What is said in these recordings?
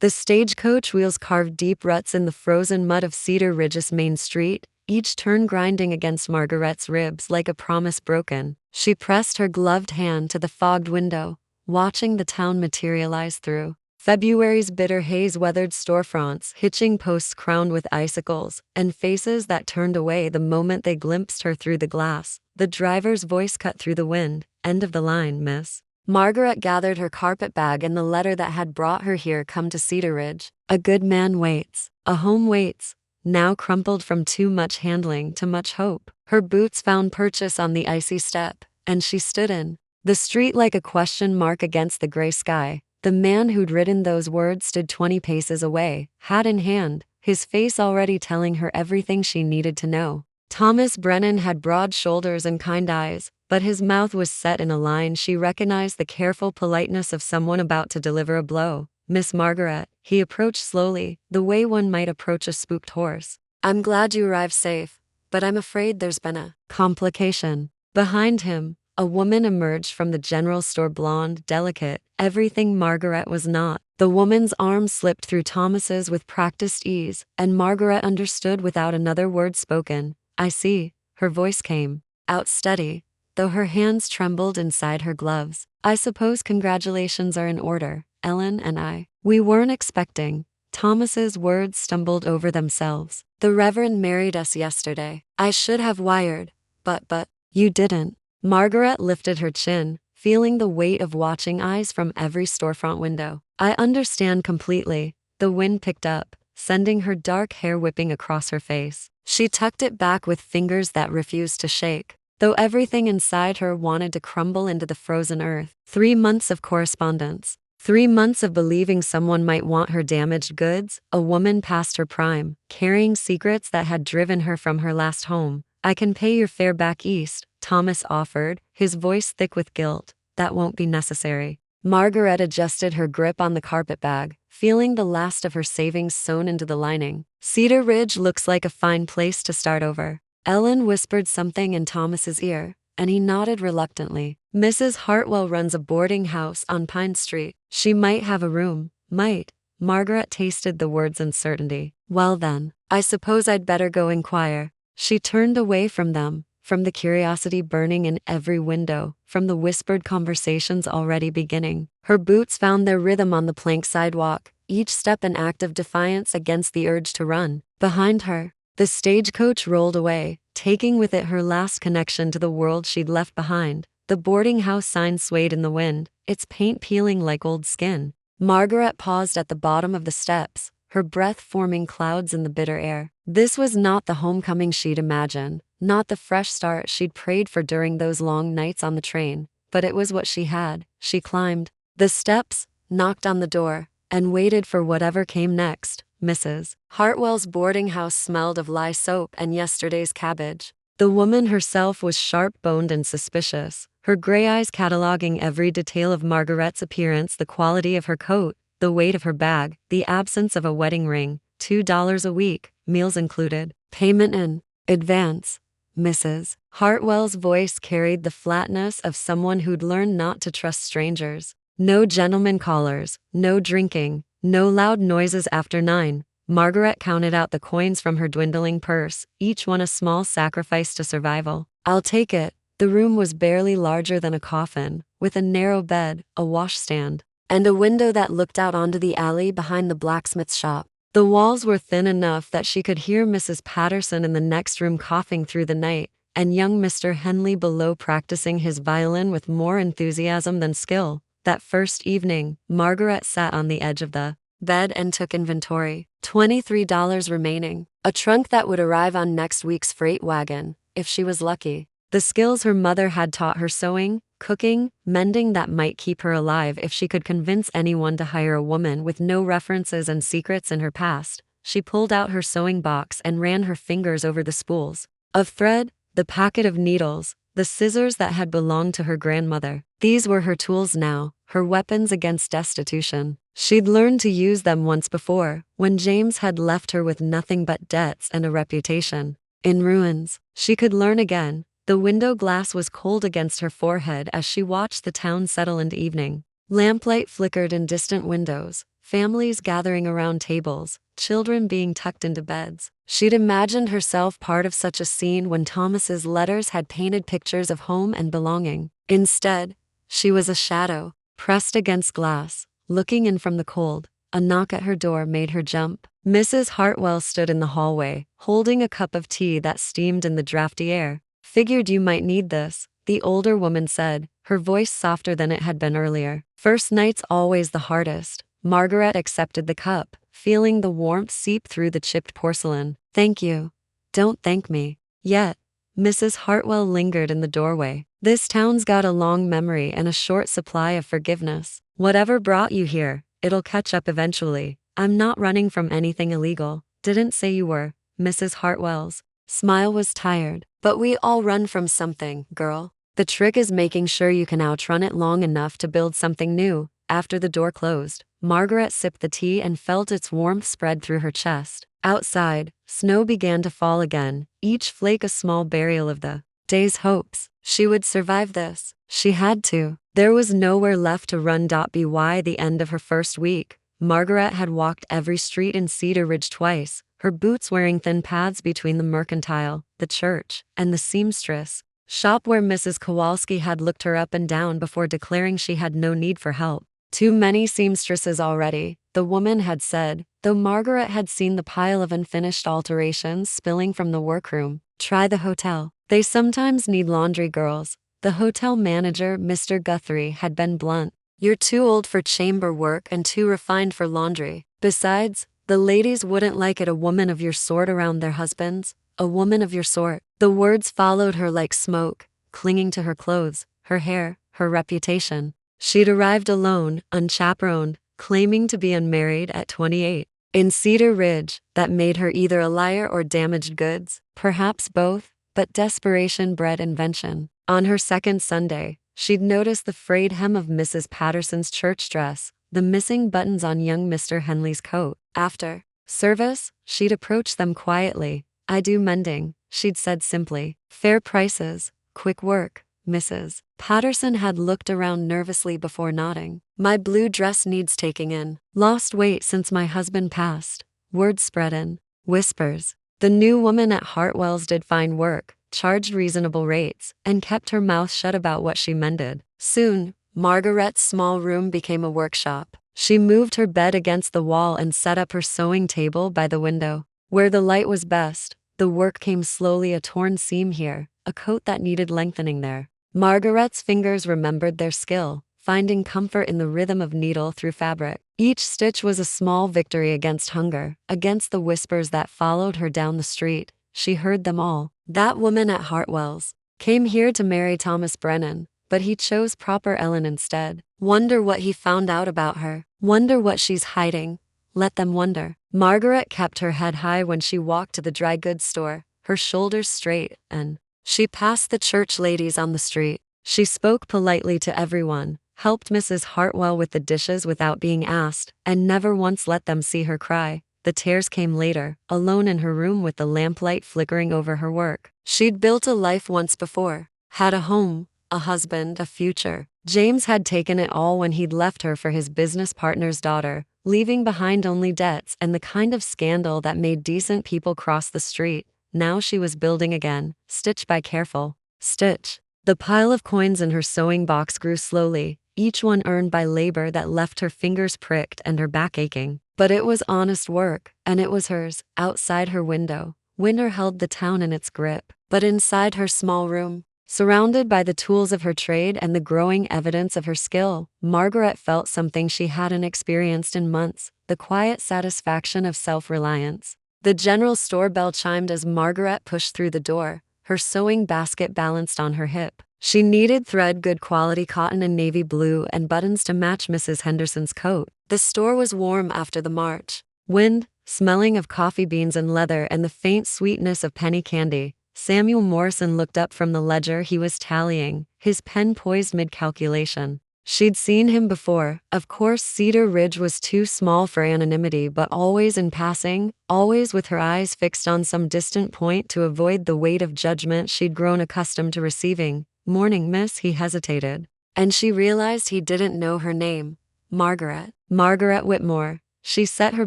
The stagecoach wheels carved deep ruts in the frozen mud of Cedar Ridge's main street, each turn grinding against Margaret's ribs like a promise broken. She pressed her gloved hand to the fogged window, watching the town materialize through February's bitter haze. Weathered storefronts, hitching posts crowned with icicles, and faces that turned away the moment they glimpsed her through the glass. The driver's voice cut through the wind. "End of the line, miss." Margaret gathered her carpet bag and the letter that had brought her here. "Come to Cedar Ridge. A good man waits. A home waits," now crumpled from too much handling to much hope. Her boots found purchase on the icy step, and she stood in the street like a question mark against the gray sky. The man who'd written those words stood 20 paces away, hat in hand, his face already telling her everything she needed to know. Thomas Brennan had broad shoulders and kind eyes, but his mouth was set in a line she recognized, the careful politeness of someone about to deliver a blow. "Miss Margaret," he approached slowly, the way one might approach a spooked horse. "I'm glad you arrived safe, but I'm afraid there's been a complication." Behind him, a woman emerged from the general store, blonde, delicate, everything Margaret was not. The woman's arm slipped through Thomas's with practiced ease, and Margaret understood without another word spoken. "I see," her voice came out steady, though her hands trembled inside her gloves. "I suppose congratulations are in order. Ellen and I, we weren't expecting." Thomas's words stumbled over themselves. "The Reverend married us yesterday. I should have wired, but you didn't." Margaret lifted her chin, feeling the weight of watching eyes from every storefront window. "I understand completely." The wind picked up, sending her dark hair whipping across her face. She tucked it back with fingers that refused to shake, though everything inside her wanted to crumble into the frozen earth. 3 months of correspondence. 3 months of believing someone might want her damaged goods, a woman past her prime, carrying secrets that had driven her from her last home. "I can pay your fare back east," Thomas offered, his voice thick with guilt. "That won't be necessary." Margaret adjusted her grip on the carpet bag, feeling the last of her savings sewn into the lining. "Cedar Ridge looks like a fine place to start over." Ellen whispered something in Thomas's ear, and he nodded reluctantly. "Mrs. Hartwell runs a boarding house on Pine Street. She might have a room." "Might." Margaret tasted the word's uncertainty. "Well then, I suppose I'd better go inquire." She turned away from them, from the curiosity burning in every window, from the whispered conversations already beginning. Her boots found their rhythm on the plank sidewalk, each step an act of defiance against the urge to run. Behind her, the stagecoach rolled away, taking with it her last connection to the world she'd left behind. The boarding house sign swayed in the wind, its paint peeling like old skin. Margaret paused at the bottom of the steps, her breath forming clouds in the bitter air. This was not the homecoming she'd imagined, not the fresh start she'd prayed for during those long nights on the train, but it was what she had. She climbed the steps, knocked on the door, and waited for whatever came next. Mrs. Hartwell's boarding house smelled of lye soap and yesterday's cabbage. The woman herself was sharp-boned and suspicious, her gray eyes cataloging every detail of Margaret's appearance, the quality of her coat, the weight of her bag, the absence of a wedding ring. $2 a week, meals included. Payment in advance. Mrs. Hartwell's voice carried the flatness of someone who'd learned not to trust strangers. No gentlemen callers, no drinking, no loud noises after 9. Margaret counted out the coins from her dwindling purse, each one a small sacrifice to survival. "I'll take it." The room was barely larger than a coffin, with a narrow bed, a washstand, and a window that looked out onto the alley behind the blacksmith's shop. The walls were thin enough that she could hear Mrs. Patterson in the next room coughing through the night, and young Mr. Henley below practicing his violin with more enthusiasm than skill. That first evening, Margaret sat on the edge of the bed and took inventory. $23 remaining. A trunk that would arrive on next week's freight wagon, if she was lucky. The skills her mother had taught her, sewing, cooking, mending, that might keep her alive if she could convince anyone to hire a woman with no references and secrets in her past. She pulled out her sewing box and ran her fingers over the spools of thread, the packet of needles, the scissors that had belonged to her grandmother. These were her tools now, her weapons against destitution. She'd learned to use them once before, when James had left her with nothing but debts and a reputation in ruins. She could learn again. The window glass was cold against her forehead as she watched the town settle into evening. Lamplight flickered in distant windows, families gathering around tables, children being tucked into beds. She'd imagined herself part of such a scene when Thomas's letters had painted pictures of home and belonging. Instead, she was a shadow, pressed against glass, looking in from the cold. A knock at her door made her jump. Mrs. Hartwell stood in the hallway, holding a cup of tea that steamed in the drafty air. "Figured you might need this," the older woman said, her voice softer than it had been earlier. "First night's always the hardest." Margaret accepted the cup, feeling the warmth seep through the chipped porcelain. "Thank you." "Don't thank me." "Yet." Mrs. Hartwell lingered in the doorway. "This town's got a long memory and a short supply of forgiveness. Whatever brought you here, it'll catch up eventually. I'm not running from anything illegal." "Didn't say you were." Mrs. Hartwell's smile was tired. "But we all run from something, girl. The trick is making sure you can outrun it long enough to build something new." After the door closed, Margaret sipped the tea and felt its warmth spread through her chest. Outside, snow began to fall again, each flake a small burial of the day's hopes. She would survive this. She had to. There was nowhere left to run. By the end of her first week, Margaret had walked every street in Cedar Ridge twice, her boots wearing thin paths between the mercantile, the church, and the seamstress shop where Mrs. Kowalski had looked her up and down before declaring she had no need for help. "Too many seamstresses already," the woman had said, though Margaret had seen the pile of unfinished alterations spilling from the workroom. "Try the hotel. They sometimes need laundry girls." The hotel manager, Mr. Guthrie, had been blunt. "You're too old for chamber work and too refined for laundry. Besides, the ladies wouldn't like it a woman of your sort around their husbands." "A woman of your sort." The words followed her like smoke, clinging to her clothes, her hair, her reputation. She'd arrived alone, unchaperoned, claiming to be unmarried at 28. In Cedar Ridge, that made her either a liar or damaged goods, perhaps both, but desperation bred invention. On her second Sunday, she'd noticed the frayed hem of Mrs. Patterson's church dress, the missing buttons on young Mr. Henley's coat. After service, she'd approached them quietly. "I do mending," she'd said simply. "Fair prices, quick work." Mrs. Patterson had looked around nervously before nodding. "My blue dress needs taking in. Lost weight since my husband passed." Words spread in whispers. The new woman at Hartwell's did fine work, charged reasonable rates, and kept her mouth shut about what she mended. Soon, Margaret's small room became a workshop. She moved her bed against the wall and set up her sewing table by the window. Where the light was best, the work came slowly, a torn seam here, a coat that needed lengthening there. Margaret's fingers remembered their skill, finding comfort in the rhythm of needle through fabric. Each stitch was a small victory against hunger, against the whispers that followed her down the street. She heard them all. "That woman at Hartwell's came here to marry Thomas Brennan, but he chose proper Ellen instead. Wonder what he found out about her. Wonder what she's hiding." Let them wonder. Margaret kept her head high when she walked to the dry goods store, her shoulders straight, and she passed the church ladies on the street. She spoke politely to everyone, helped Mrs. Hartwell with the dishes without being asked, and never once let them see her cry. The tears came later, alone in her room with the lamplight flickering over her work. She'd built a life once before, had a home, a husband, a future. James had taken it all when he'd left her for his business partner's daughter, leaving behind only debts and the kind of scandal that made decent people cross the street. Now she was building again, stitch by careful stitch. The pile of coins in her sewing box grew slowly, each one earned by labor that left her fingers pricked and her back aching. But it was honest work, and it was hers. Outside her window, winter held the town in its grip. But inside her small room, surrounded by the tools of her trade and the growing evidence of her skill, Margaret felt something she hadn't experienced in months, the quiet satisfaction of self-reliance. The general store bell chimed as Margaret pushed through the door, her sewing basket balanced on her hip. She needed thread, good quality cotton and navy blue, and buttons to match Mrs. Henderson's coat. The store was warm after the March wind, smelling of coffee beans and leather and the faint sweetness of penny candy. Samuel Morrison looked up from the ledger he was tallying, his pen poised mid-calculation. She'd seen him before. Of course, Cedar Ridge was too small for anonymity, but always in passing, always with her eyes fixed on some distant point to avoid the weight of judgment she'd grown accustomed to receiving. "Morning, miss," he hesitated. and she realized he didn't know her name. Margaret. Margaret Whitmore. She set her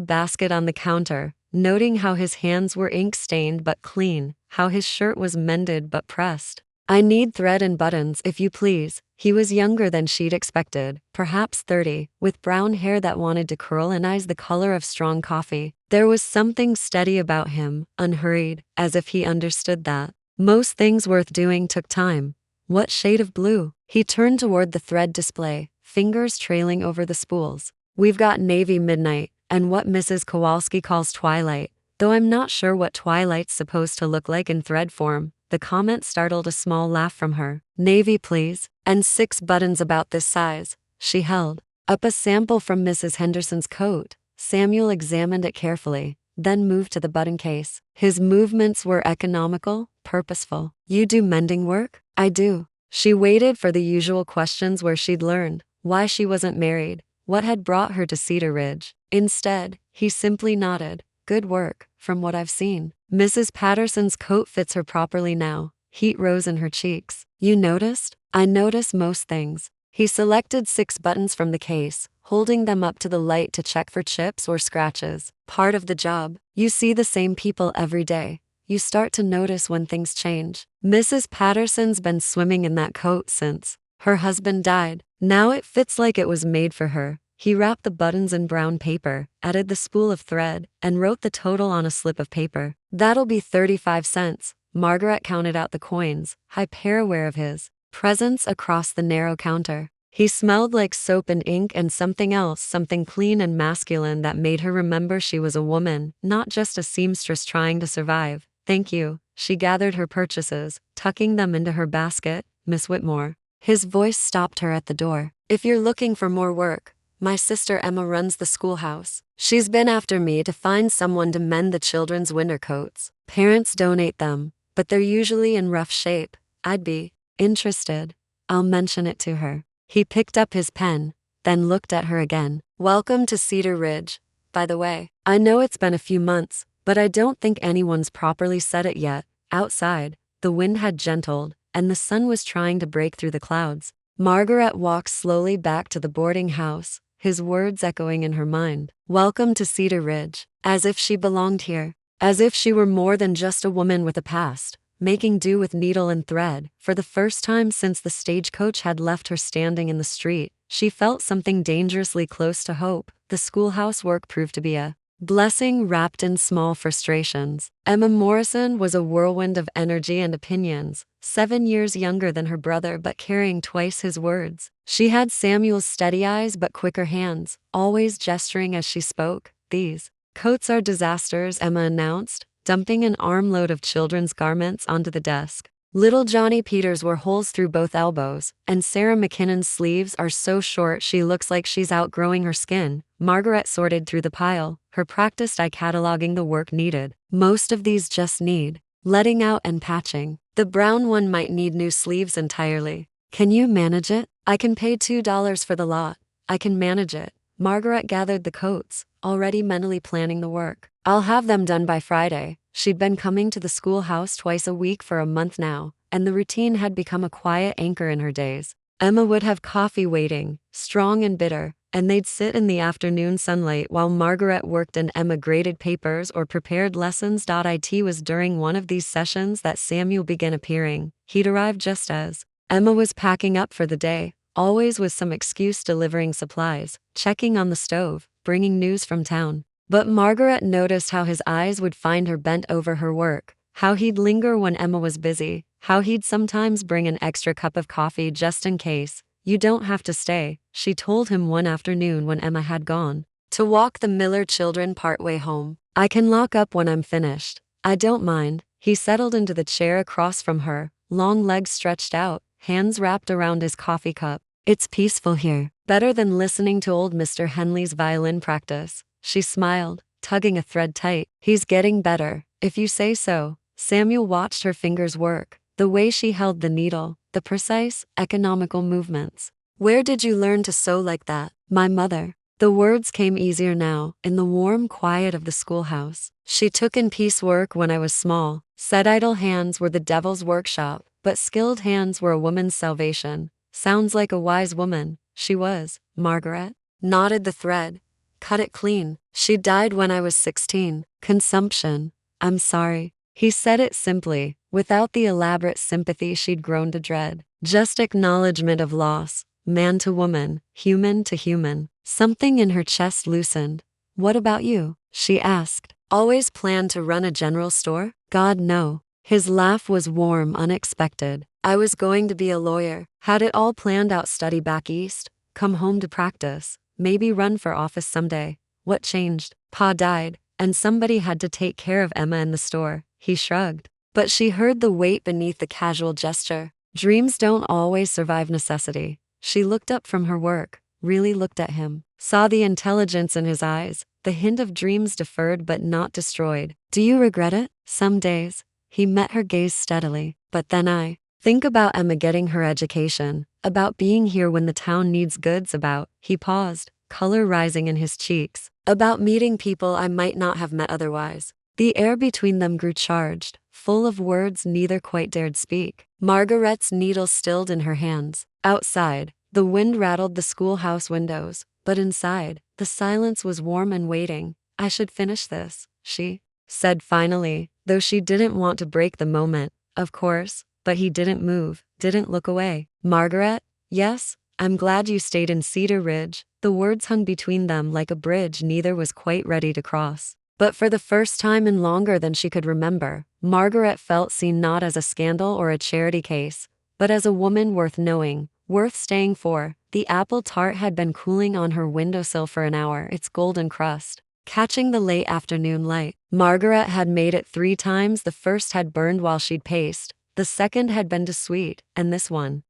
basket on the counter, noting how his hands were ink-stained but clean, how his shirt was mended but pressed. I need thread and buttons, if you please. He was younger than she'd expected, perhaps 30, with brown hair that wanted to curl and eyes the color of strong coffee. There was something steady about him, unhurried, as if he understood that most things worth doing took time. What shade of blue? He turned toward the thread display, fingers trailing over the spools. We've got navy midnight, and what Mrs. Kowalski calls twilight, though I'm not sure what twilight's supposed to look like in thread form. The comment startled a small laugh from her. Navy, please. And 6 buttons about this size. She held up a sample from Mrs. Henderson's coat. Samuel examined it carefully, then moved to the button case. His movements were economical, purposeful. You do mending work? I do. She waited for the usual questions where she'd learned why she wasn't married, what had brought her to Cedar Ridge. Instead, he simply nodded. Good work, from what I've seen. Mrs. Patterson's coat fits her properly now. Heat rose in her cheeks. You noticed? I notice most things. He selected 6 buttons from the case, holding them up to the light to check for chips or scratches. Part of the job. You see the same people every day. You start to notice when things change. Mrs. Patterson's been swimming in that coat since her husband died. Now it fits like it was made for her. He wrapped the buttons in brown paper, added the spool of thread, and wrote the total on a slip of paper. That'll be 35 cents. Margaret counted out the coins, hyper-aware of his presence across the narrow counter. He smelled like soap and ink and something else, something clean and masculine that made her remember she was a woman, not just a seamstress trying to survive. Thank you. She gathered her purchases, tucking them into her basket. Miss Whitmore. His voice stopped her at the door. If you're looking for more work, my sister Emma runs the schoolhouse. She's been after me to find someone to mend the children's winter coats. Parents donate them, but they're usually in rough shape. I'd be interested. I'll mention it to her. He picked up his pen, then looked at her again. Welcome to Cedar Ridge. By the way, I know it's been a few months, but I don't think anyone's properly said it yet. Outside, the wind had gentled, and the sun was trying to break through the clouds. Margaret walked slowly back to the boarding house, his words echoing in her mind. Welcome to Cedar Ridge. As if she belonged here. As if she were more than just a woman with a past, making do with needle and thread. For the first time since the stagecoach had left her standing in the street, she felt something dangerously close to hope. The schoolhouse work proved to be a blessing wrapped in small frustrations. Emma Morrison was a whirlwind of energy and opinions, 7 years younger than her brother but carrying twice his words. She had Samuel's steady eyes but quicker hands, always gesturing as she spoke. These coats are disasters, Emma announced, dumping an armload of children's garments onto the desk. Little Johnny Peters wore holes through both elbows, and Sarah McKinnon's sleeves are so short she looks like she's outgrowing her skin. Margaret sorted through the pile, her practiced eye cataloging the work needed. Most of these just need letting out and patching. The brown one might need new sleeves entirely. Can you manage it? I can pay $2 for the lot. I can manage it. Margaret gathered the coats, already mentally planning the work. I'll have them done by Friday. She'd been coming to the schoolhouse twice a week for a month now, and the routine had become a quiet anchor in her days. Emma would have coffee waiting, strong and bitter, and they'd sit in the afternoon sunlight while Margaret worked and Emma graded papers or prepared lessons. It was during one of these sessions that Samuel began appearing. He'd arrived just as Emma was packing up for the day, always with some excuse, delivering supplies, checking on the stove, bringing news from town. But Margaret noticed how his eyes would find her bent over her work, how he'd linger when Emma was busy, how he'd sometimes bring an extra cup of coffee just in case. You don't have to stay, she told him one afternoon when Emma had gone to walk the Miller children partway home. I can lock up when I'm finished. I don't mind. He settled into the chair across from her, long legs stretched out, hands wrapped around his coffee cup. It's peaceful here. Better than listening to old Mr. Henley's violin practice. She smiled, tugging a thread tight. He's getting better, if you say so. Samuel watched her fingers work, the way she held the needle, the precise, economical movements. Where did you learn to sew like that? My mother. The words came easier now, in the warm quiet of the schoolhouse. She took in piecework when I was small, said idle hands were the devil's workshop, but skilled hands were a woman's salvation. Sounds like a wise woman. She was. Margaret knotted the thread. Cut it clean. She died when I was 16. Consumption. I'm sorry. He said it simply, without the elaborate sympathy she'd grown to dread. Just acknowledgement of loss. Man to woman, human to human. Something in her chest loosened. What about you? She asked. Always planned to run a general store? God, no. His laugh was warm, unexpected. I was going to be a lawyer. Had it all planned out, study back east, come home to practice, maybe run for office someday. What changed? Pa died, and somebody had to take care of Emma in the store. He shrugged. But she heard the weight beneath the casual gesture. Dreams don't always survive necessity. She looked up from her work, really looked at him, saw the intelligence in his eyes, the hint of dreams deferred but not destroyed. Do you regret it? Some days. He met her gaze steadily. But then I think about Emma getting her education, about being here when the town needs goods, about, he paused, color rising in his cheeks, about meeting people I might not have met otherwise. The air between them grew charged, full of words neither quite dared speak. Margaret's needle stilled in her hands. Outside, the wind rattled the schoolhouse windows, but inside, the silence was warm and waiting. I should finish this, she said finally, though she didn't want to break the moment, of course, but he didn't move, didn't look away. Margaret? Yes, I'm glad you stayed in Cedar Ridge. The words hung between them like a bridge neither was quite ready to cross. But for the first time in longer than she could remember, Margaret felt seen not as a scandal or a charity case, but as a woman worth knowing, worth staying for. The apple tart had been cooling on her windowsill for an hour, its golden crust catching the late afternoon light. Margaret had made it 3 times. The first had burned while she'd paced, the second had been too sweet, and this one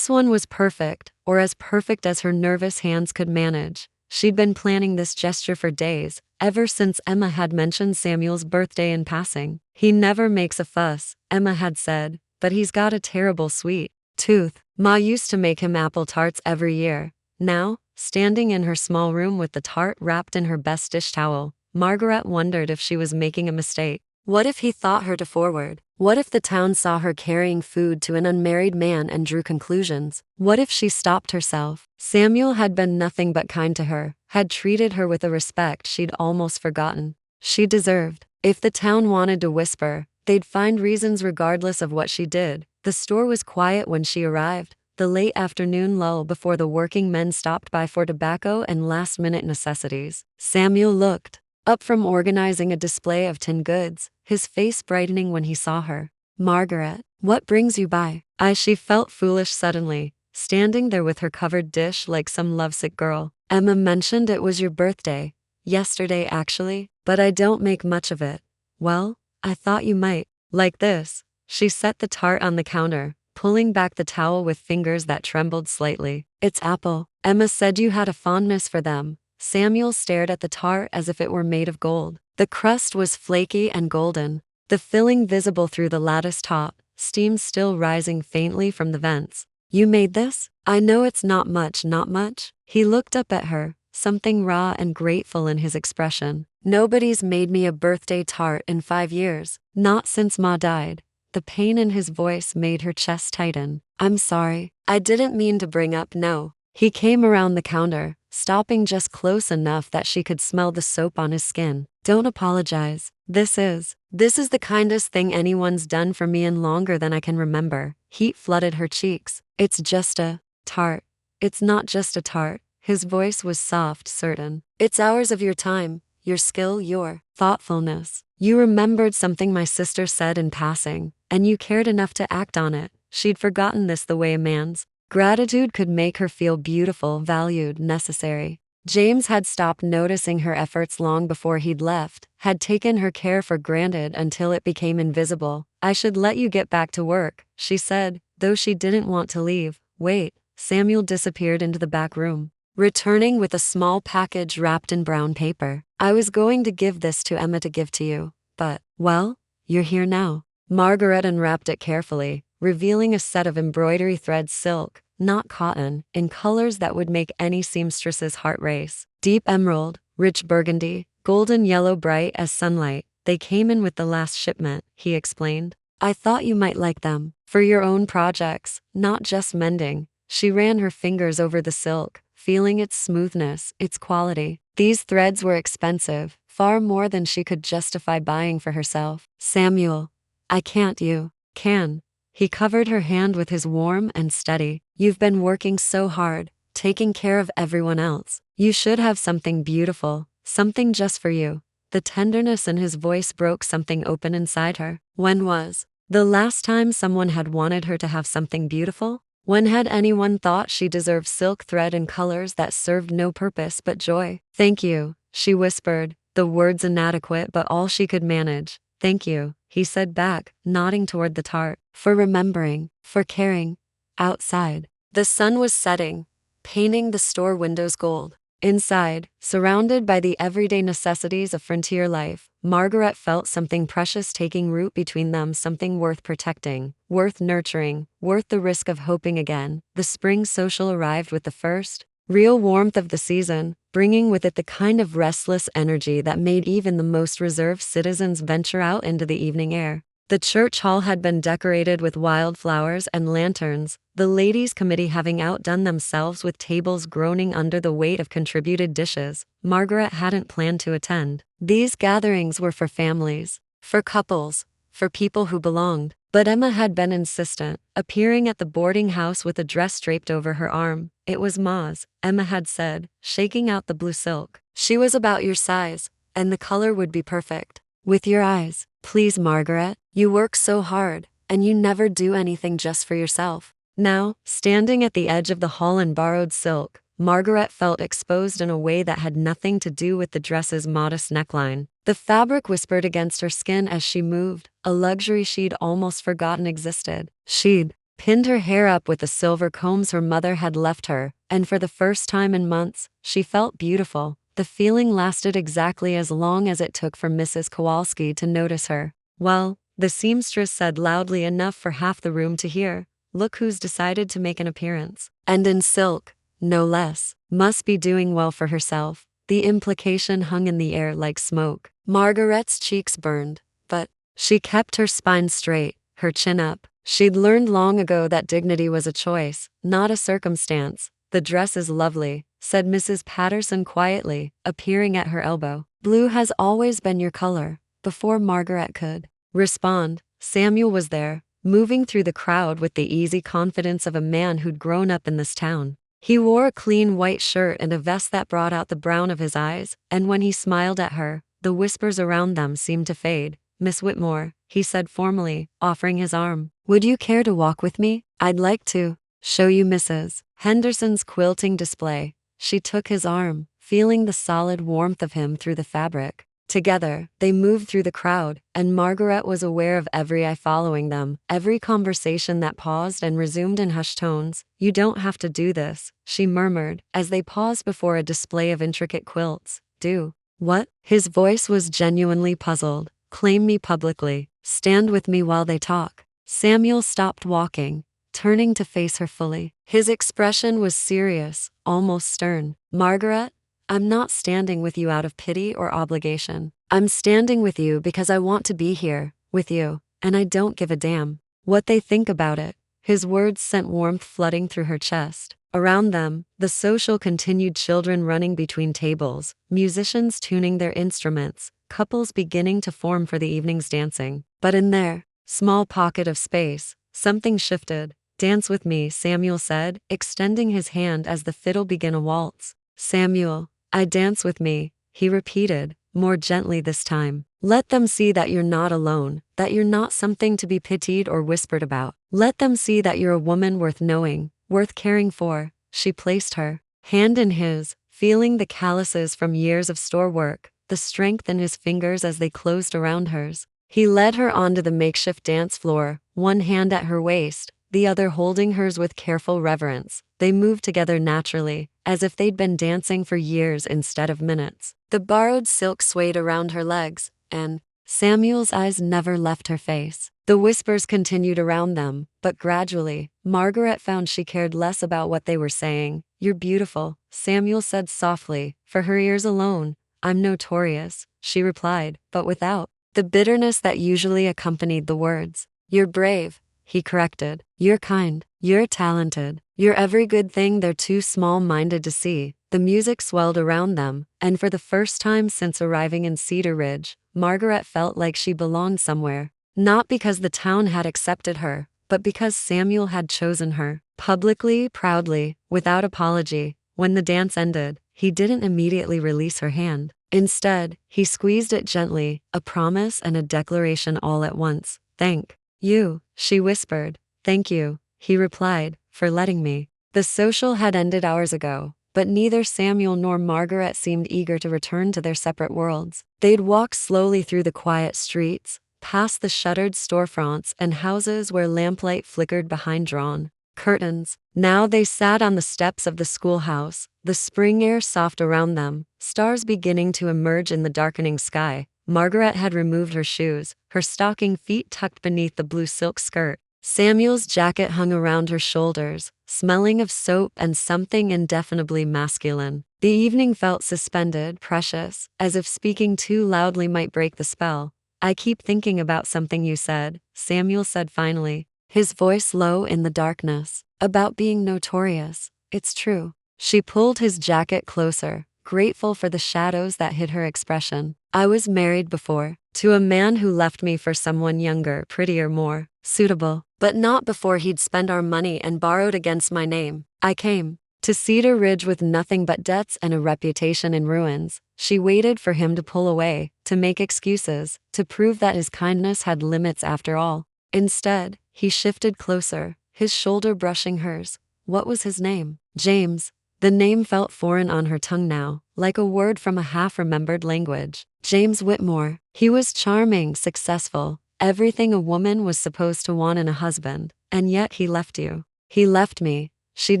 was perfect, or as perfect as her nervous hands could manage. She'd been planning this gesture for days, ever since Emma had mentioned Samuel's birthday in passing. He never makes a fuss, Emma had said, but he's got a terrible sweet tooth. Ma used to make him apple tarts every year. Now, standing in her small room with the tart wrapped in her best dish towel, Margaret wondered if she was making a mistake. What if he thought her too forward? What if the town saw her carrying food to an unmarried man and drew conclusions? What if she stopped herself? Samuel had been nothing but kind to her, had treated her with a respect she'd almost forgotten. She deserved. If the town wanted to whisper, they'd find reasons regardless of what she did. The store was quiet when she arrived, the late afternoon lull before the working men stopped by for tobacco and last-minute necessities. Samuel looked up from organizing a display of tin goods, his face brightening when he saw her. Margaret, what brings you by? She felt foolish suddenly, standing there with her covered dish like some lovesick girl. Emma mentioned it was your birthday. Yesterday, actually, but I don't make much of it. Well, I thought you might. Like this. She set the tart on the counter, pulling back the towel with fingers that trembled slightly. It's apple. Emma said you had a fondness for them. Samuel stared at the tart as if it were made of gold. The crust was flaky and golden, the filling visible through the lattice top, steam still rising faintly from the vents. You made this? I know it's not much, not much. He looked up at her, something raw and grateful in his expression. Nobody's made me a birthday tart in 5 years, not since Ma died. The pain in his voice made her chest tighten. I'm sorry. I didn't mean to bring up, no. He came around the counter, stopping just close enough that she could smell the soap on his skin. Don't apologize. This is the kindest thing anyone's done for me in longer than I can remember. Heat flooded her cheeks. It's just a tart. It's not just a tart. His voice was soft, certain. It's hours of your time, your skill, your thoughtfulness. You remembered something my sister said in passing, and you cared enough to act on it. She'd forgotten this the way a man's gratitude could make her feel beautiful, valued, necessary. James had stopped noticing her efforts long before he'd left, had taken her care for granted until it became invisible. I should let you get back to work, she said, though she didn't want to leave. Wait. Samuel disappeared into the back room, returning with a small package wrapped in brown paper. I was going to give this to Emma to give to you, but, well, you're here now. Margaret unwrapped it carefully, revealing a set of embroidery thread silk, not cotton, in colors that would make any seamstress's heart race. Deep emerald, rich burgundy, golden yellow bright as sunlight. They came in with the last shipment, he explained. I thought you might like them. For your own projects, not just mending. She ran her fingers over the silk, feeling its smoothness, its quality. These threads were expensive, far more than she could justify buying for herself. Samuel, I can't. You can. He covered her hand with his warm and steady. You've been working so hard, taking care of everyone else. You should have something beautiful, something just for you. The tenderness in his voice broke something open inside her. When was the last time someone had wanted her to have something beautiful? When had anyone thought she deserved silk thread in colors that served no purpose but joy? Thank you, she whispered, the words inadequate but all she could manage. Thank you, he said back, nodding toward the tart. For remembering, for caring. Outside, the sun was setting, painting the store windows gold. Inside, surrounded by the everyday necessities of frontier life, Margaret felt something precious taking root between them, something worth protecting, worth nurturing, worth the risk of hoping again. The spring social arrived with the first real warmth of the season, bringing with it the kind of restless energy that made even the most reserved citizens venture out into the evening air. The church hall had been decorated with wildflowers and lanterns, the ladies' committee having outdone themselves with tables groaning under the weight of contributed dishes. Margaret hadn't planned to attend. These gatherings were for families, for couples, for people who belonged. But Emma had been insistent, appearing at the boarding house with a dress draped over her arm. It was Ma's, Emma had said, shaking out the blue silk. She was about your size, and the color would be perfect. With your eyes. Please, Margaret, you work so hard, and you never do anything just for yourself. Now, standing at the edge of the hall in borrowed silk, Margaret felt exposed in a way that had nothing to do with the dress's modest neckline. The fabric whispered against her skin as she moved, a luxury she'd almost forgotten existed. She'd pinned her hair up with the silver combs her mother had left her, and for the first time in months, she felt beautiful. The feeling lasted exactly as long as it took for Mrs. Kowalski to notice her. Well, the seamstress said loudly enough for half the room to hear, look who's decided to make an appearance. And in silk, no less. Must be doing well for herself. The implication hung in the air like smoke. Margaret's cheeks burned, but she kept her spine straight, her chin up. She'd learned long ago that dignity was a choice, not a circumstance. The dress is lovely, said Mrs. Patterson quietly, appearing at her elbow. Blue has always been your color. Before Margaret could respond, Samuel was there, moving through the crowd with the easy confidence of a man who'd grown up in this town. He wore a clean white shirt and a vest that brought out the brown of his eyes, and when he smiled at her, the whispers around them seemed to fade. Miss Whitmore, he said formally, offering his arm. Would you care to walk with me? I'd like to show you Mrs. Henderson's quilting display. She took his arm, feeling the solid warmth of him through the fabric. Together, they moved through the crowd, and Margaret was aware of every eye following them, every conversation that paused and resumed in hushed tones. You don't have to do this, she murmured, as they paused before a display of intricate quilts. Do what? His voice was genuinely puzzled. Claim me publicly. Stand with me while they talk. Samuel stopped walking, turning to face her fully. His expression was serious, almost stern. Margaret, I'm not standing with you out of pity or obligation. I'm standing with you because I want to be here, with you, and I don't give a damn what they think about it. His words sent warmth flooding through her chest. Around them, the social continued, children running between tables, musicians tuning their instruments, couples beginning to form for the evening's dancing. But in their small pocket of space, something shifted. Dance with me, Samuel said, extending his hand as the fiddle began a waltz. Samuel, I dance with me, he repeated, more gently this time. Let them see that you're not alone, that you're not something to be pitied or whispered about. Let them see that you're a woman worth knowing, worth caring for. She placed her hand in his, feeling the calluses from years of store work, the strength in his fingers as they closed around hers. He led her onto the makeshift dance floor, one hand at her waist, the other holding hers with careful reverence. They moved together naturally, as if they'd been dancing for years instead of minutes. The borrowed silk swayed around her legs, and Samuel's eyes never left her face. The whispers continued around them, but gradually, Margaret found she cared less about what they were saying. You're beautiful, Samuel said softly, for her ears alone. I'm notorious, she replied, but without the bitterness that usually accompanied the words. You're brave, he corrected. You're kind. You're talented. You're every good thing they're too small-minded to see. The music swelled around them, and for the first time since arriving in Cedar Ridge, Margaret felt like she belonged somewhere. Not because the town had accepted her, but because Samuel had chosen her. Publicly, proudly, without apology. When the dance ended, he didn't immediately release her hand. Instead, he squeezed it gently, a promise and a declaration all at once. "Thank you," she whispered. "Thank you," he replied, "for letting me." The social had ended hours ago, but neither Samuel nor Margaret seemed eager to return to their separate worlds. They'd walk slowly through the quiet streets, past the shuttered storefronts and houses where lamplight flickered behind drawn curtains. Now they sat on the steps of the schoolhouse, the spring air soft around them, stars beginning to emerge in the darkening sky. Margaret had removed her shoes, her stocking feet tucked beneath the blue silk skirt. Samuel's jacket hung around her shoulders, smelling of soap and something indefinably masculine. The evening felt suspended, precious, as if speaking too loudly might break the spell. "I keep thinking about something you said," Samuel said finally, his voice low in the darkness. "About being notorious. It's true." She pulled his jacket closer, grateful for the shadows that hid her expression. "I was married before, to a man who left me for someone younger, prettier, more suitable. But not before he'd spent our money and borrowed against my name. I came to Cedar Ridge with nothing but debts and a reputation in ruins." She waited for him to pull away, to make excuses, to prove that his kindness had limits after all. Instead, he shifted closer, his shoulder brushing hers. What was his name? James. The name felt foreign on her tongue now, like a word from a half-remembered language. James Whitmore. He was charming, successful, everything a woman was supposed to want in a husband, and yet he left you. He left me. She'd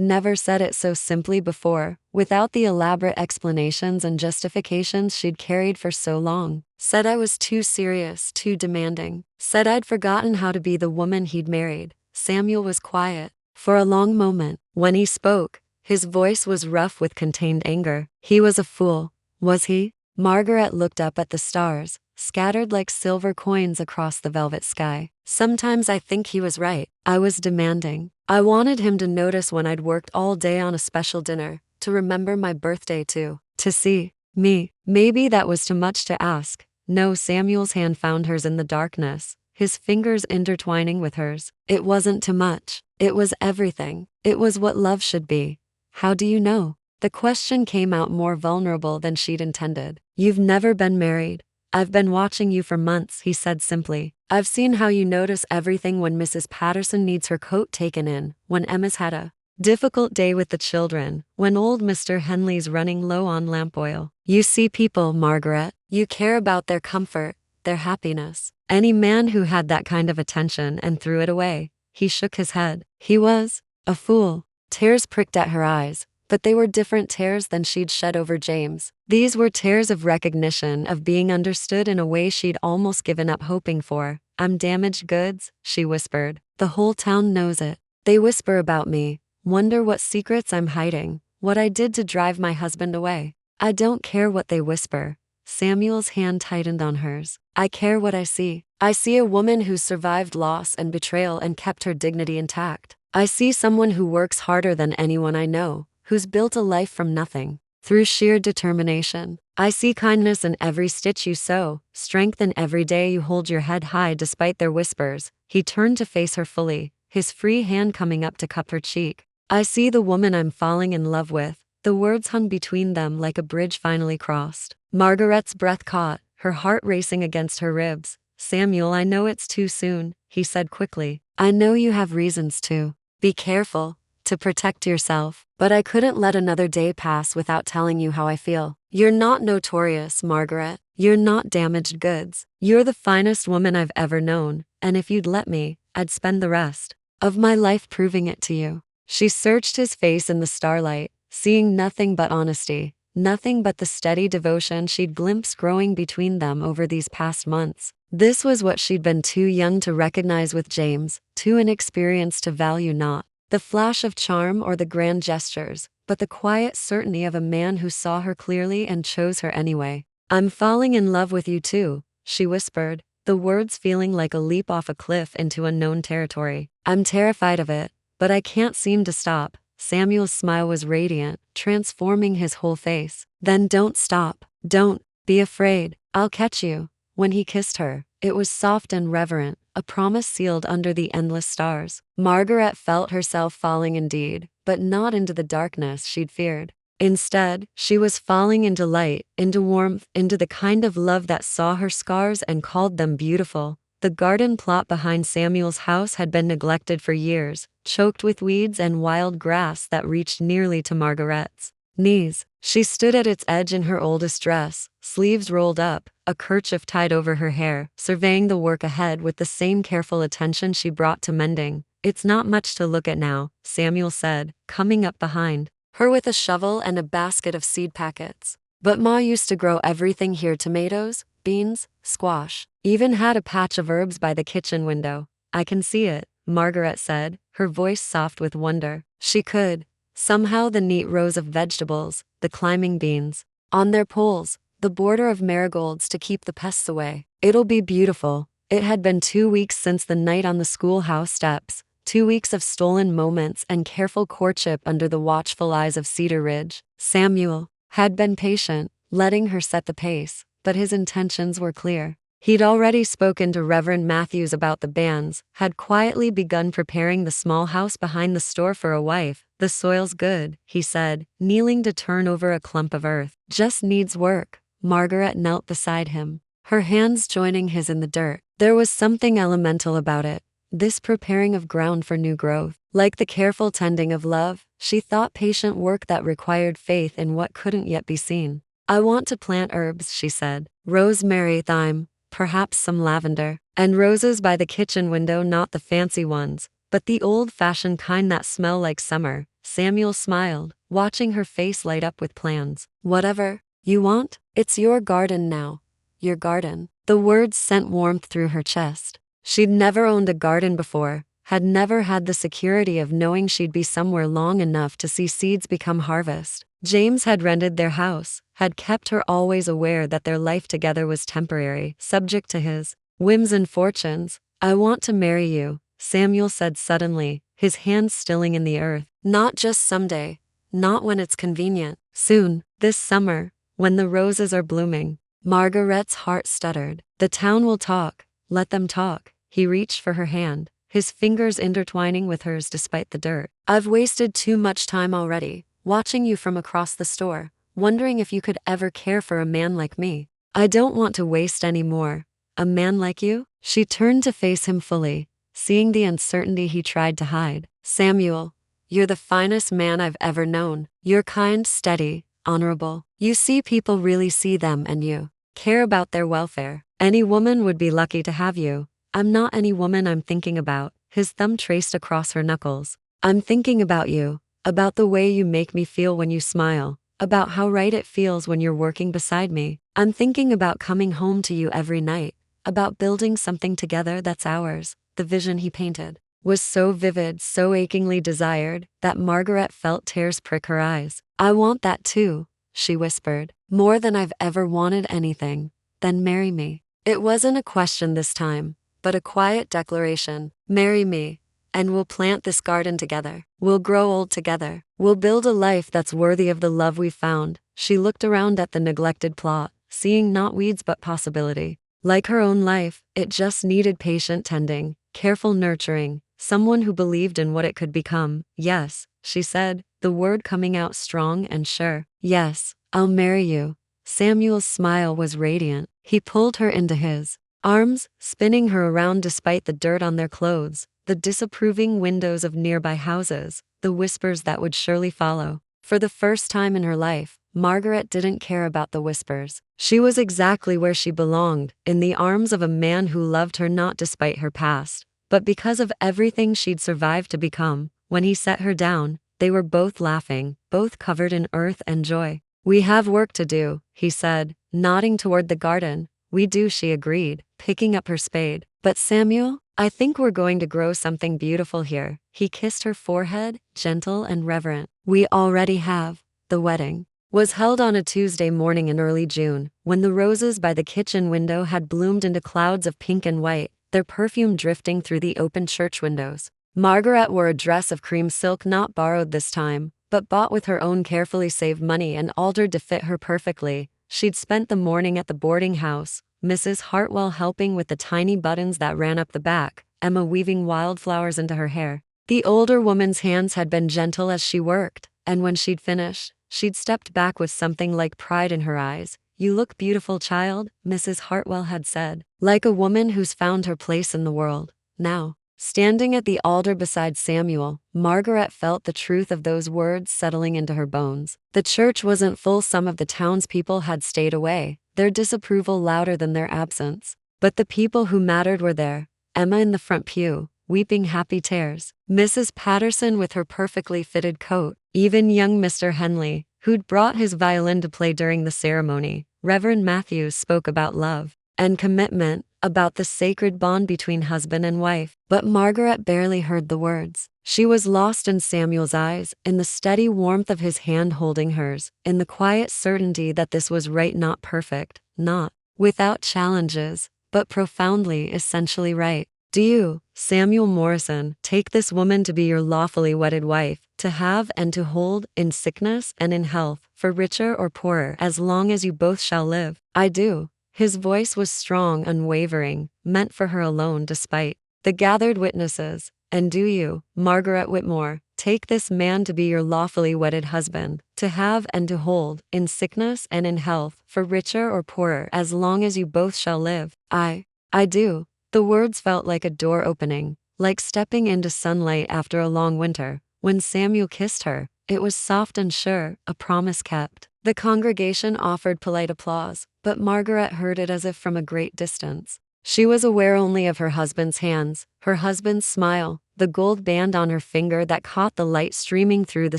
never said it so simply before, without the elaborate explanations and justifications she'd carried for so long. Said I was too serious, too demanding. Said I'd forgotten how to be the woman he'd married. Samuel was quiet for a long moment. When he spoke, his voice was rough with contained anger. He was a fool, was he? Margaret looked up at the stars, scattered like silver coins across the velvet sky. Sometimes I think he was right. I was demanding. I wanted him to notice when I'd worked all day on a special dinner, to remember my birthday too, to see me. Maybe that was too much to ask. No, Samuel's hand found hers in the darkness, his fingers intertwining with hers. It wasn't too much. It was everything. It was what love should be. How do you know? The question came out more vulnerable than she'd intended. You've never been married. I've been watching you for months, he said simply. I've seen how you notice everything when Mrs. Patterson needs her coat taken in, when Emma's had a difficult day with the children, when old Mr. Henley's running low on lamp oil. You see people, Margaret. You care about their comfort, their happiness. Any man who had that kind of attention and threw it away. He shook his head. He was a fool. Tears pricked at her eyes, but they were different tears than she'd shed over James. These were tears of recognition, of being understood in a way she'd almost given up hoping for. I'm damaged goods, she whispered. The whole town knows it. They whisper about me, wonder what secrets I'm hiding, what I did to drive my husband away. I don't care what they whisper. Samuel's hand tightened on hers. I care what I see. I see a woman who's survived loss and betrayal and kept her dignity intact. I see someone who works harder than anyone I know, who's built a life from nothing, through sheer determination. I see kindness in every stitch you sew, strength in every day you hold your head high despite their whispers. He turned to face her fully, his free hand coming up to cup her cheek. I see the woman I'm falling in love with. The words hung between them like a bridge finally crossed. Margaret's breath caught, her heart racing against her ribs. Samuel, I know it's too soon, he said quickly. I know you have reasons to be careful, to protect yourself, but I couldn't let another day pass without telling you how I feel. You're not notorious, Margaret. You're not damaged goods. You're the finest woman I've ever known, and if you'd let me, I'd spend the rest of my life proving it to you. She searched his face in the starlight, seeing nothing but honesty, nothing but the steady devotion she'd glimpsed growing between them over these past months. This was what she'd been too young to recognize with James, too inexperienced to value, not the flash of charm or the grand gestures, but the quiet certainty of a man who saw her clearly and chose her anyway. I'm falling in love with you too, she whispered, the words feeling like a leap off a cliff into unknown territory. I'm terrified of it, but I can't seem to stop. Samuel's smile was radiant, transforming his whole face. Then don't stop. Don't be afraid. I'll catch you. When he kissed her, it was soft and reverent, a promise sealed under the endless stars. Margaret felt herself falling indeed, but not into the darkness she'd feared. Instead, she was falling into light, into warmth, into the kind of love that saw her scars and called them beautiful. The garden plot behind Samuel's house had been neglected for years, choked with weeds and wild grass that reached nearly to Margaret's knees. She stood at its edge in her oldest dress, sleeves rolled up, a kerchief tied over her hair, surveying the work ahead with the same careful attention she brought to mending. "It's not much to look at now," Samuel said, coming up behind her with a shovel and a basket of seed packets. "But Ma used to grow everything here: tomatoes, beans, squash. Even had a patch of herbs by the kitchen window." "I can see it," Margaret said, her voice soft with wonder. She could. Somehow the neat rows of vegetables, the climbing beans, on their poles, the border of marigolds to keep the pests away. "It'll be beautiful." It had been 2 weeks since the night on the schoolhouse steps, 2 weeks of stolen moments and careful courtship under the watchful eyes of Cedar Ridge. Samuel had been patient, letting her set the pace, but his intentions were clear. He'd already spoken to Reverend Matthews about the banns, had quietly begun preparing the small house behind the store for a wife. "The soil's good," he said, kneeling to turn over a clump of earth. "Just needs work." Margaret knelt beside him, her hands joining his in the dirt. There was something elemental about it, this preparing of ground for new growth. Like the careful tending of love, she thought, patient work that required faith in what couldn't yet be seen. "I want to plant herbs," she said. "Rosemary, thyme, perhaps some lavender, and roses by the kitchen window, not the fancy ones, but the old-fashioned kind that smell like summer." Samuel smiled, watching her face light up with plans. "Whatever you want, it's your garden now. Your garden." The words sent warmth through her chest. She'd never owned a garden before, had never had the security of knowing she'd be somewhere long enough to see seeds become harvest. James had rented their house, had kept her always aware that their life together was temporary, subject to his whims and fortunes. "I want to marry you," Samuel said suddenly, his hands stilling in the earth. "Not just someday, not when it's convenient. Soon, this summer, when the roses are blooming." Margaret's heart stuttered. "The town will talk. Let them talk." He reached for her hand, his fingers intertwining with hers despite the dirt. "I've wasted too much time already, watching you from across the store, wondering if you could ever care for a man like me. I don't want to waste any more. A man like you?" She turned to face him fully, seeing the uncertainty he tried to hide. "Samuel, you're the finest man I've ever known. You're kind, steady, honorable. You see people really see them, and you care about their welfare. Any woman would be lucky to have you." "I'm not any woman I'm thinking about," his thumb traced across her knuckles. "I'm thinking about you, about the way you make me feel when you smile, about how right it feels when you're working beside me. I'm thinking about coming home to you every night, about building something together that's ours." The vision he painted was so vivid, so achingly desired, that Margaret felt tears prick her eyes. "I want that too," she whispered, "more than I've ever wanted anything." "Then marry me." It wasn't a question this time, but a quiet declaration. "Marry me, and we'll plant this garden together. We'll grow old together. We'll build a life that's worthy of the love we've found." She looked around at the neglected plot, seeing not weeds but possibility. Like her own life, it just needed patient tending, careful nurturing, someone who believed in what it could become. "Yes," she said, the word coming out strong and sure. "Yes, I'll marry you." Samuel's smile was radiant. He pulled her into his arms, spinning her around despite the dirt on their clothes, the disapproving windows of nearby houses, the whispers that would surely follow. For the first time in her life, Margaret didn't care about the whispers. She was exactly where she belonged, in the arms of a man who loved her not despite her past, but because of everything she'd survived to become. When he set her down, they were both laughing, both covered in earth and joy. "We have work to do," he said, nodding toward the garden. "We do," she agreed, picking up her spade. "But Samuel, I think we're going to grow something beautiful here." He kissed her forehead, gentle and reverent. "We already have." The wedding was held on a Tuesday morning in early June, when the roses by the kitchen window had bloomed into clouds of pink and white, their perfume drifting through the open church windows. Margaret wore a dress of cream silk not borrowed this time, but bought with her own carefully saved money and altered to fit her perfectly. She'd spent the morning at the boarding house, Mrs. Hartwell helping with the tiny buttons that ran up the back, Emma weaving wildflowers into her hair. The older woman's hands had been gentle as she worked, and when she'd finished, she'd stepped back with something like pride in her eyes. "You look beautiful, child," Mrs. Hartwell had said, "like a woman who's found her place in the world." Now, standing at the altar beside Samuel, Margaret felt the truth of those words settling into her bones. The church wasn't full, some of the townspeople had stayed away, their disapproval louder than their absence. But the people who mattered were there. Emma in the front pew, weeping happy tears. Mrs. Patterson with her perfectly fitted coat. Even young Mr. Henley, who'd brought his violin to play during the ceremony. Reverend Matthews spoke about love and commitment, about the sacred bond between husband and wife. But Margaret barely heard the words. She was lost in Samuel's eyes, in the steady warmth of his hand holding hers, in the quiet certainty that this was right, not perfect, not without challenges, but profoundly, essentially right. "Do you, Samuel Morrison, take this woman to be your lawfully wedded wife, to have and to hold, in sickness and in health, for richer or poorer, as long as you both shall live?" "I do." His voice was strong, unwavering, meant for her alone despite the gathered witnesses. "And do you, Margaret Whitmore, take this man to be your lawfully wedded husband, to have and to hold, in sickness and in health, for richer or poorer, as long as you both shall live?" I do." The words felt like a door opening, like stepping into sunlight after a long winter. When Samuel kissed her, it was soft and sure, a promise kept. The congregation offered polite applause, but Margaret heard it as if from a great distance. She was aware only of her husband's hands, her husband's smile, the gold band on her finger that caught the light streaming through the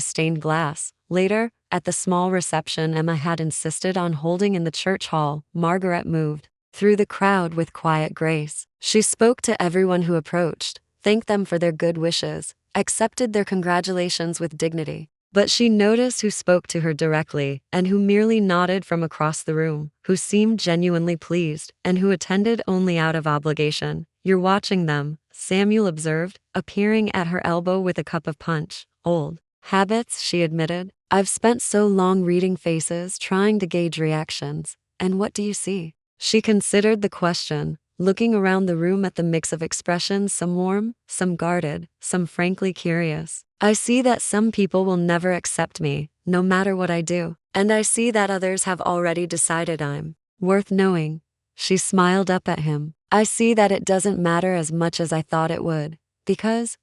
stained glass. Later, at the small reception Emma had insisted on holding in the church hall, Margaret moved through the crowd with quiet grace. She spoke to everyone who approached, thanked them for their good wishes, accepted their congratulations with dignity. But she noticed who spoke to her directly, and who merely nodded from across the room, who seemed genuinely pleased, and who attended only out of obligation. "You're watching them," Samuel observed, appearing at her elbow with a cup of punch. "Old habits," she admitted. "I've spent so long reading faces, trying to gauge reactions. And what do you see?" She considered the question, looking around the room at the mix of expressions, some warm, some guarded, some frankly curious. "I see that some people will never accept me, no matter what I do. And I see that others have already decided I'm worth knowing." She smiled up at him. "I see that it doesn't matter as much as I thought it would. Because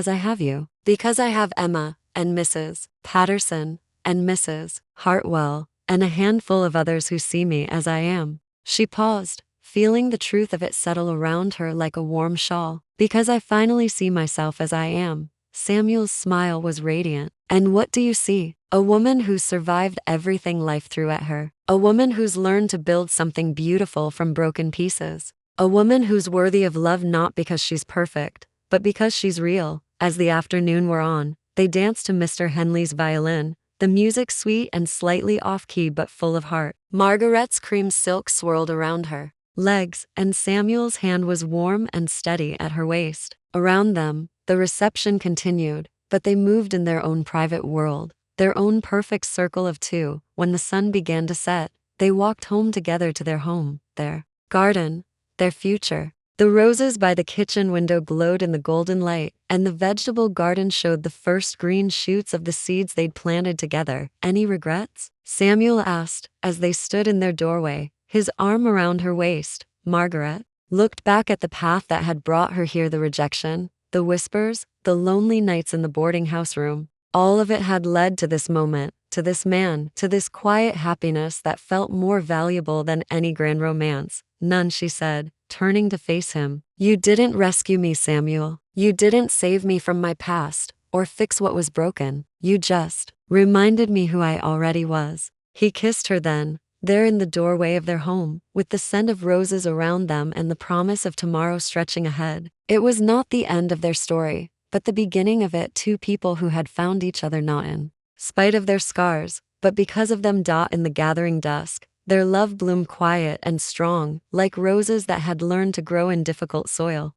I have you. Because I have Emma, and Mrs. Patterson, and Mrs. Hartwell, and a handful of others who see me as I am." She paused, feeling the truth of it settle around her like a warm shawl. "Because I finally see myself as I am." Samuel's smile was radiant. "And what do you see?" "A woman who's survived everything life threw at her. A woman who's learned to build something beautiful from broken pieces. A woman who's worthy of love not because she's perfect, but because she's real." As the afternoon wore on, they danced to Mr. Henley's violin, the music sweet and slightly off-key but full of heart. Margaret's cream silk swirled around her legs, and Samuel's hand was warm and steady at her waist. Around them, the reception continued, but they moved in their own private world, their own perfect circle of two. When the sun began to set, they walked home together, to their home, their garden, their future. The roses by the kitchen window glowed in the golden light, and the vegetable garden showed the first green shoots of the seeds they'd planted together. "Any regrets?" Samuel asked, as they stood in their doorway, his arm around her waist. Margaret looked back at the path that had brought her here, the rejection, the whispers, the lonely nights in the boarding house room. All of it had led to this moment, to this man, to this quiet happiness that felt more valuable than any grand romance. "None," she said, turning to face him. "You didn't rescue me, Samuel. You didn't save me from my past, or fix what was broken. You just reminded me who I already was." He kissed her then, there in the doorway of their home, with the scent of roses around them and the promise of tomorrow stretching ahead. It was not the end of their story, but the beginning of it. Two people who had found each other not in spite of their scars, but because of them. In the gathering dusk, their love bloomed quiet and strong, like roses that had learned to grow in difficult soil.